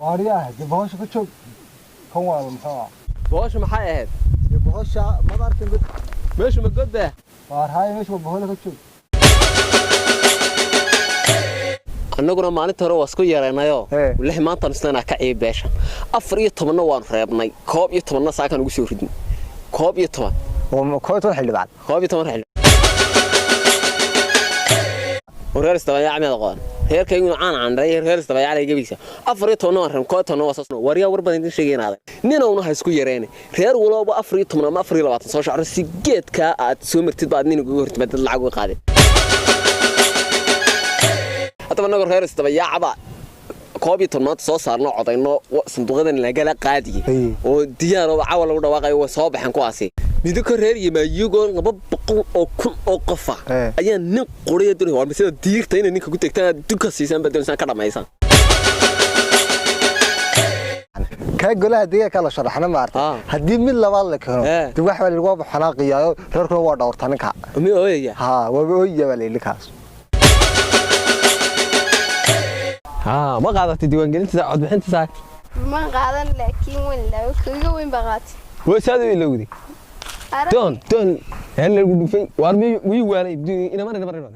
وارياه بهوش كتشوف كون المحا بوش maxay ahayd بهوشا ما دارك meeshu ma godba وارهاي مش بهوله كتشوف annaguna maalinta hore waa isku yeeranayo walahi maanta isna ka ciibeesha 14 waan reebnay 11 saakan ugu soo ridnay 11 oo kooxda xilibaan 11 xil wareer istabayaa amada qoon heerkaygu aan reer istabayaa ay gabisa 14 waan reeb 11 waa soo wariya warbadan idin sheegaynaa ninowna ha isku yareene reer walba 14 ama 24 soo shacro si geedka aad soo martid baad nin ugu hortimad lacag u qaadin hadaba naga reer istabayaa aba koob iyo toban soo saarno codayno sanduuqadan laga qaadiyay oo diyaar oo caawa lagu dhawaaqay oo soo baxan kuwaasi midka reer yimaayugo 200 oo kun oo qof ayaa nin qoriyo dunay war sida diirta in ninka ku tagtaan duka siisan badalsan ka dhamaysan ka golaha diga kala sharaxna maarta hadii mid labaad la keeno dib wax wali lagu xanaaqiyaayo reerkuna waa dhawrta ninka mi ooyaya waa ooyaya waleelkaas ما قاعدة ديوان قلت عد بحنت ساك ما قاعدة لكن ولا وين بغات وش هذا اللي ودي دون هل اللي يقولوا فين وارمي ويوالي بدي إنا مرة